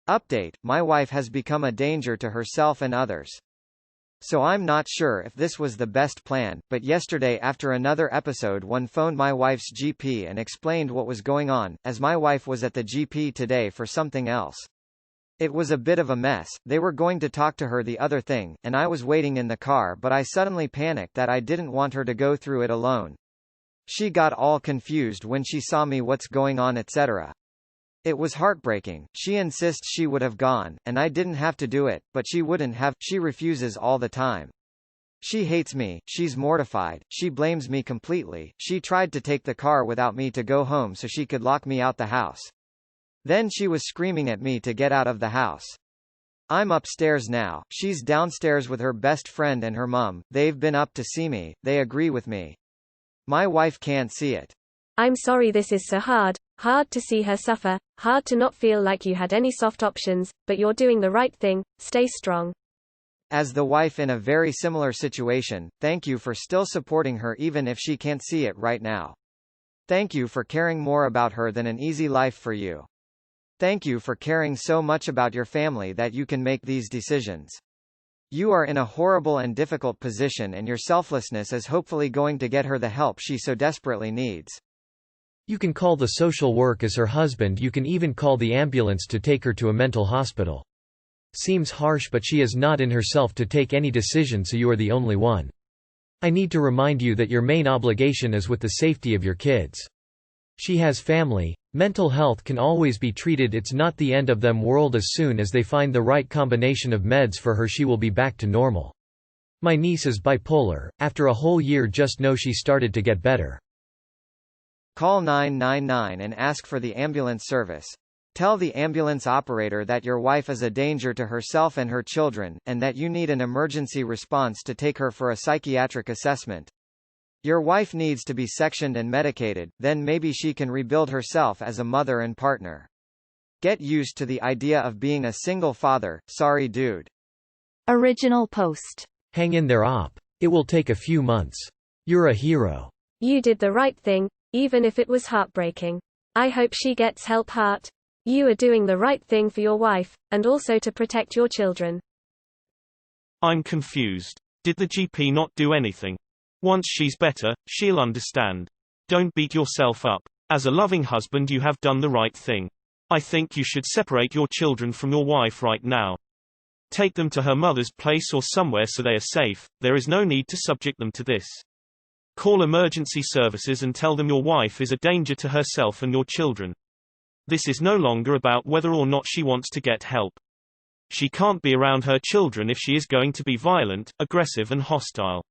Update: my wife has become a danger to herself and others. So I'm not sure if this was the best plan, but yesterday after another episode one phoned my wife's GP and explained what was going on, as my wife was at the GP today for something else. It was a bit of a mess. They were going to talk to her the other thing, and I was waiting in the car, but I suddenly panicked that I didn't want her to go through it alone. She got all confused when she saw me, what's going on, etc. It was heartbreaking. She insists she would have gone, and I didn't have to do it, but she wouldn't have. She refuses all the time. She hates me, she's mortified, she blames me completely. She tried to take the car without me to go home so she could lock me out the house. Then she was screaming at me to get out of the house. I'm upstairs now, she's downstairs with her best friend and her mum. They've been up to see me, they agree with me. My wife can't see it. I'm sorry this is so hard to see her suffer, hard to not feel like you had any soft options, but you're doing the right thing, stay strong. As the wife in a very similar situation, thank you for still supporting her even if she can't see it right now. Thank you for caring more about her than an easy life for you. Thank you for caring so much about your family that you can make these decisions. You are in a horrible and difficult position, and your selflessness is hopefully going to get her the help she so desperately needs. You can call the social work as her husband. You can even call the ambulance to take her to a mental hospital. Seems harsh, but she is not in herself to take any decision, so you are the only one. I need to remind you that your main obligation is with the safety of your kids. She has family. Mental health can always be treated. It's not the end of them world. As soon as they find the right combination of meds for her, she will be back to normal. My niece is bipolar. After a whole year, just know she started to get better. Call 999 and ask for the ambulance service. Tell the ambulance operator that your wife is a danger to herself and her children, and that you need an emergency response to take her for a psychiatric assessment. Your wife needs to be sectioned and medicated, then maybe she can rebuild herself as a mother and partner. Get used to the idea of being a single father. Sorry dude. Original post. Hang in there, op. It will take a few months. You're a hero. You did the right thing, even if it was heartbreaking. I hope she gets help. Heart. You are doing the right thing for your wife, and also to protect your children. I'm confused. Did the GP not do anything? Once she's better, she'll understand. Don't beat yourself up. As a loving husband, you have done the right thing. I think you should separate your children from your wife right now. Take them to her mother's place or somewhere so they are safe. There is no need to subject them to this. Call emergency services and tell them your wife is a danger to herself and your children. This is no longer about whether or not she wants to get help. She can't be around her children if she is going to be violent, aggressive and hostile.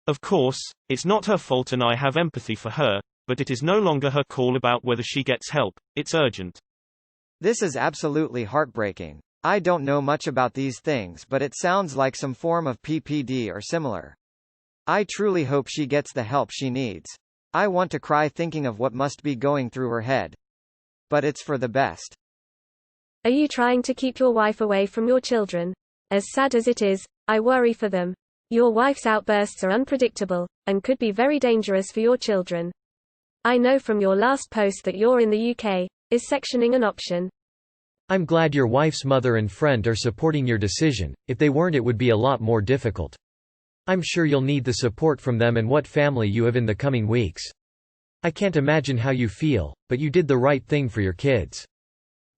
Of course, it's not her fault and I have empathy for her, but it is no longer her call about whether she gets help. It's urgent. This is absolutely heartbreaking. I don't know much about these things, but it sounds like some form of PPD or similar. I truly hope she gets the help she needs. I want to cry thinking of what must be going through her head. But it's for the best. Are you trying to keep your wife away from your children? As sad as it is, I worry for them. Your wife's outbursts are unpredictable, and could be very dangerous for your children. I know from your last post that you're in the UK. Is sectioning an option? I'm glad your wife's mother and friend are supporting your decision. If they weren't, it would be a lot more difficult. I'm sure you'll need the support from them and what family you have in the coming weeks. I can't imagine how you feel, but you did the right thing for your kids.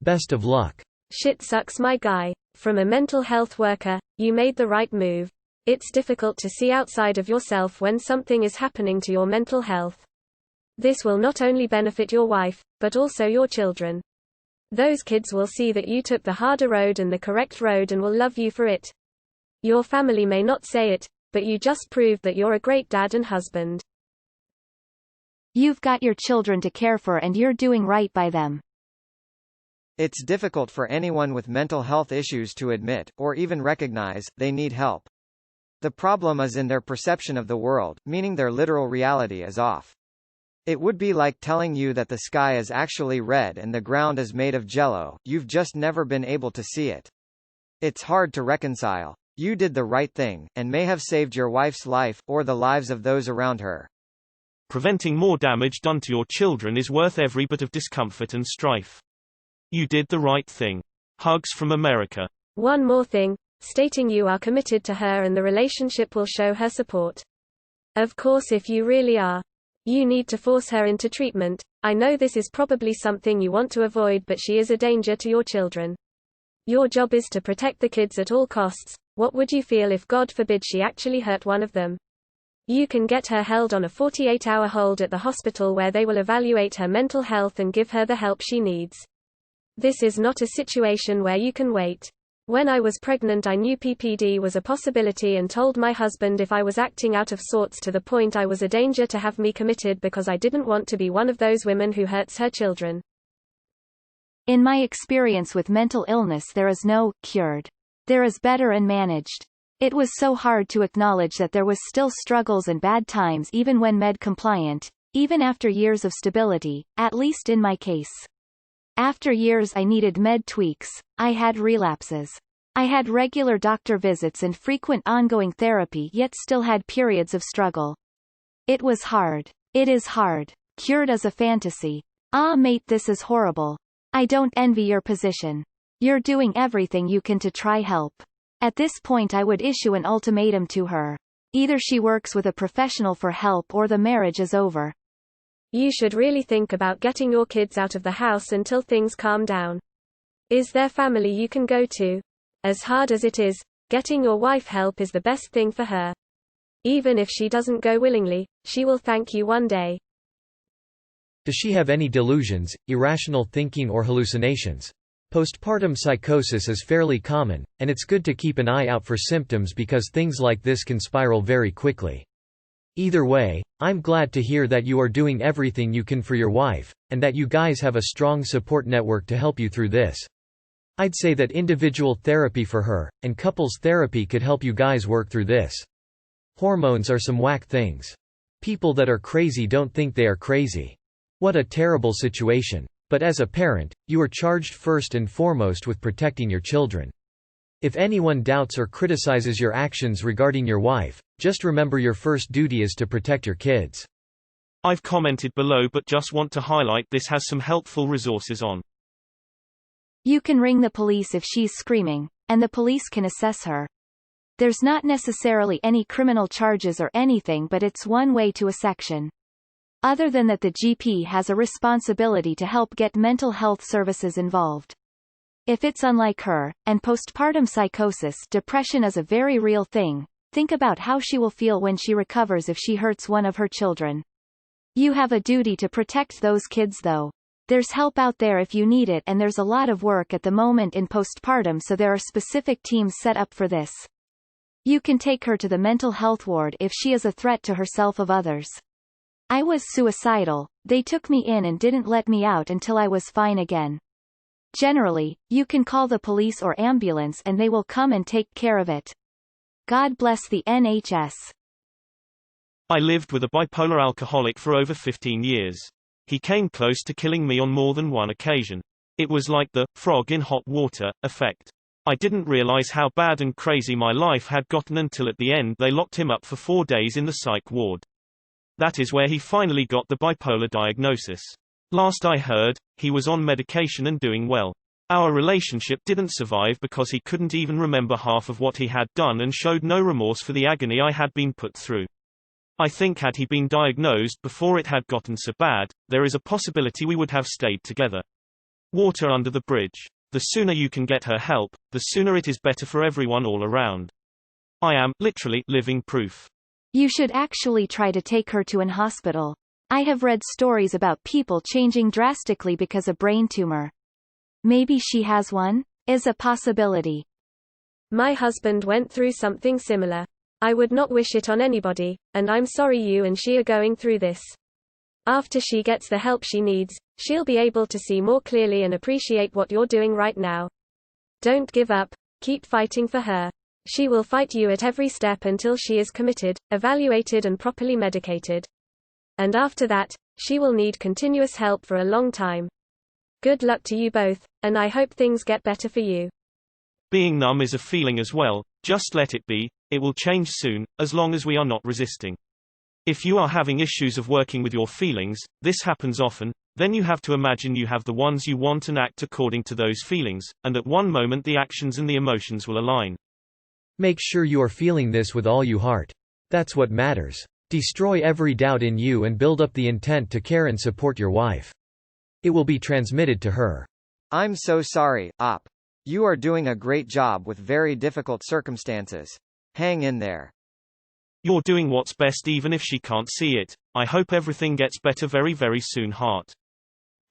Best of luck. Shit sucks, my guy. From a mental health worker, you made the right move. It's difficult to see outside of yourself when something is happening to your mental health. This will not only benefit your wife, but also your children. Those kids will see that you took the harder road and the correct road and will love you for it. Your family may not say it, but you just proved that you're a great dad and husband. You've got your children to care for and you're doing right by them. It's difficult for anyone with mental health issues to admit, or even recognize, they need help. The problem is in their perception of the world, meaning their literal reality is off. It would be like telling you that the sky is actually red and the ground is made of jello. You've just never been able to see it. It's hard to reconcile. You did the right thing, and may have saved your wife's life, or the lives of those around her. Preventing more damage done to your children is worth every bit of discomfort and strife. You did the right thing. Hugs from America. One more thing, stating you are committed to her and the relationship will show her support. Of course, if you really are, you need to force her into treatment. I know this is probably something you want to avoid, but she is a danger to your children. Your job is to protect the kids at all costs. What would you feel if, God forbid, she actually hurt one of them? You can get her held on a 48-hour hold at the hospital where they will evaluate her mental health and give her the help she needs. This is not a situation where you can wait. When I was pregnant, I knew PPD was a possibility and told my husband if I was acting out of sorts to the point I was a danger to have me committed because I didn't want to be one of those women who hurts her children. In my experience with mental illness, there is no cured. There is better and managed. It was so hard to acknowledge that there was still struggles and bad times even when med compliant, even after years of stability, at least in my case. After years I needed med tweaks, I had relapses. I had regular doctor visits and frequent ongoing therapy, yet still had periods of struggle. It was hard. It is hard. Cured as a fantasy. Ah mate, this is horrible. I don't envy your position. You're doing everything you can to try help. At this point I would issue an ultimatum to her. Either she works with a professional for help or the marriage is over. You should really think about getting your kids out of the house until things calm down. Is there family you can go to? As hard as it is, getting your wife help is the best thing for her. Even if she doesn't go willingly, she will thank you one day. Does she have any delusions, irrational thinking or hallucinations? Postpartum psychosis is fairly common, and it's good to keep an eye out for symptoms because things like this can spiral very quickly. Either way, I'm glad to hear that you are doing everything you can for your wife, and that you guys have a strong support network to help you through this. I'd say that individual therapy for her, and couples therapy could help you guys work through this. Hormones are some whack things. People that are crazy don't think they are crazy. What a terrible situation. But as a parent, you are charged first and foremost with protecting your children. If anyone doubts or criticizes your actions regarding your wife, just remember your first duty is to protect your kids. I've commented below but just want to highlight this has some helpful resources on. You can ring the police if she's screaming, and the police can assess her. There's not necessarily any criminal charges or anything, but it's one way to a section. Other than that, the GP has a responsibility to help get mental health services involved. If it's unlike her, and postpartum psychosis, depression is a very real thing, think about how she will feel when she recovers if she hurts one of her children. You have a duty to protect those kids though. There's help out there if you need it, and there's a lot of work at the moment in postpartum, so there are specific teams set up for this. You can take her to the mental health ward if she is a threat to herself or others. I was suicidal, they took me in and didn't let me out until I was fine again. Generally, you can call the police or ambulance and they will come and take care of it. God bless the NHS. I lived with a bipolar alcoholic for over 15 years. He came close to killing me on more than one occasion. It was like the frog in hot water effect. I didn't realize how bad and crazy my life had gotten until at the end they locked him up for 4 days in the psych ward. That is where he finally got the bipolar diagnosis. Last I heard, he was on medication and doing well. Our relationship didn't survive because he couldn't even remember half of what he had done and showed no remorse for the agony I had been put through. I think had he been diagnosed before it had gotten so bad, there is a possibility we would have stayed together. Water under the bridge. The sooner you can get her help, the sooner it is better for everyone all around. I am, literally, living proof. You should actually try to take her to an hospital. I have read stories about people changing drastically because of brain tumor. Maybe she has one? Is a possibility. My husband went through something similar. I would not wish it on anybody, and I'm sorry you and she are going through this. After she gets the help she needs, she'll be able to see more clearly and appreciate what you're doing right now. Don't give up, keep fighting for her. She will fight you at every step until she is committed, evaluated and properly medicated. And after that, she will need continuous help for a long time. Good luck to you both, and I hope things get better for you. Being numb is a feeling as well, just let it be, it will change soon, as long as we are not resisting. If you are having issues of working with your feelings, this happens often, then you have to imagine you have the ones you want and act according to those feelings, and at one moment the actions and the emotions will align. Make sure you are feeling this with all your heart. That's what matters. Destroy every doubt in you and build up the intent to care and support your wife. It will be transmitted to her. I'm so sorry, Op. You are doing a great job with very difficult circumstances. Hang in there. You're doing what's best even if she can't see it. I hope everything gets better very very soon, heart.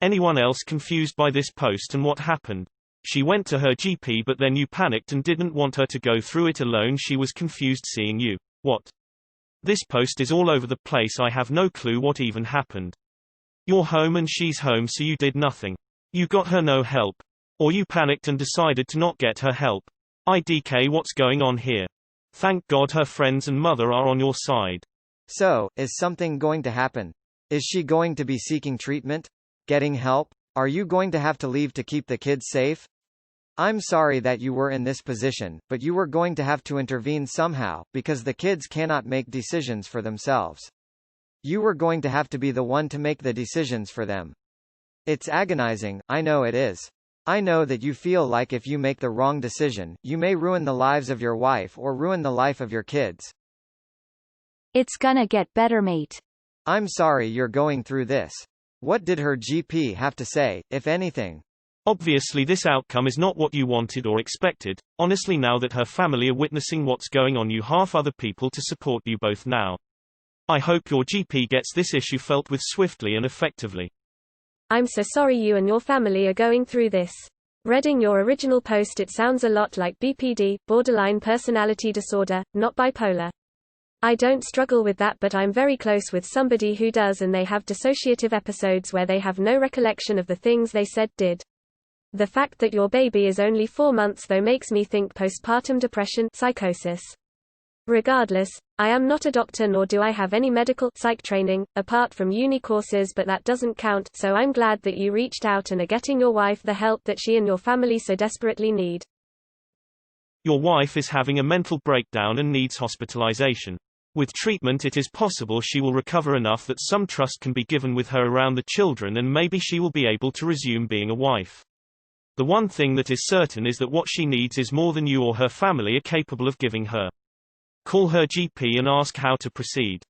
Anyone else confused by this post and what happened? She went to her GP but then you panicked and didn't want her to go through it alone. She was confused seeing you. What? This post is all over the place. I have no clue what even happened. You're home and she's home, so you did nothing. You got her no help. Or you panicked and decided to not get her help. IDK, what's going on here? Thank God her friends and mother are on your side. So, is something going to happen? Is she going to be seeking treatment? Getting help? Are you going to have to leave to keep the kids safe? I'm sorry that you were in this position, but you were going to have to intervene somehow, because the kids cannot make decisions for themselves. You were going to have to be the one to make the decisions for them. It's agonizing, I know it is. I know that you feel like if you make the wrong decision, you may ruin the lives of your wife or ruin the life of your kids. It's gonna get better, mate. I'm sorry you're going through this. What did her GP have to say, if anything? Obviously this outcome is not what you wanted or expected. Honestly, now that her family are witnessing what's going on, you have other people to support you both now. I hope your GP gets this issue felt with swiftly and effectively. I'm so sorry you and your family are going through this. Reading your original post, it sounds a lot like BPD, borderline personality disorder, not bipolar. I don't struggle with that, but I'm very close with somebody who does, and they have dissociative episodes where they have no recollection of the things they said did. The fact that your baby is only 4 months though makes me think postpartum depression, psychosis. Regardless, I am not a doctor nor do I have any medical psych training, apart from uni courses, but that doesn't count, so I'm glad that you reached out and are getting your wife the help that she and your family so desperately need. Your wife is having a mental breakdown and needs hospitalization. With treatment it is possible she will recover enough that some trust can be given with her around the children, and maybe she will be able to resume being a wife. The one thing that is certain is that what she needs is more than you or her family are capable of giving her. Call her GP and ask how to proceed.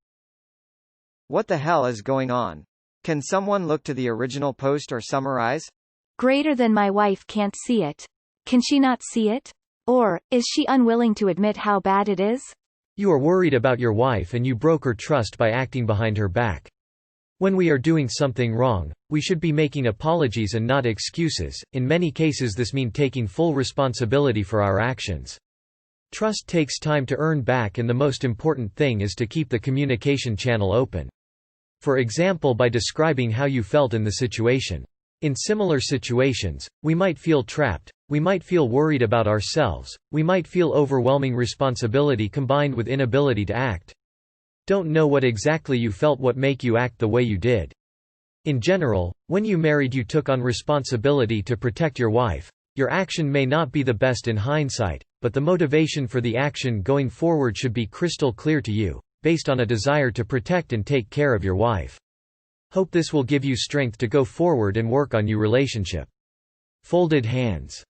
What the hell is going on? Can someone look to the original post or summarize? Greater than my wife can't see it. Can she not see it? Or, is she unwilling to admit how bad it is? You are worried about your wife and you broke her trust by acting behind her back. When we are doing something wrong, we should be making apologies and not excuses. In many cases this means taking full responsibility for our actions. Trust takes time to earn back, and the most important thing is to keep the communication channel open. For example, by describing how you felt in the situation. In similar situations, we might feel trapped, we might feel worried about ourselves, we might feel overwhelming responsibility combined with inability to act. Don't know what exactly you felt, what make you act the way you did. In general, when you married you took on responsibility to protect your wife. Your action may not be the best in hindsight, but the motivation for the action going forward should be crystal clear to you, based on a desire to protect and take care of your wife. Hope this will give you strength to go forward and work on your relationship. Folded hands.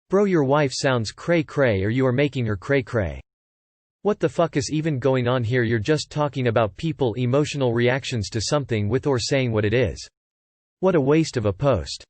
Bro, your wife sounds cray-cray, or you are making her cray-cray. What the fuck is even going on here? You're just talking about people emotional reactions to something with or saying what it is. What a waste of a post.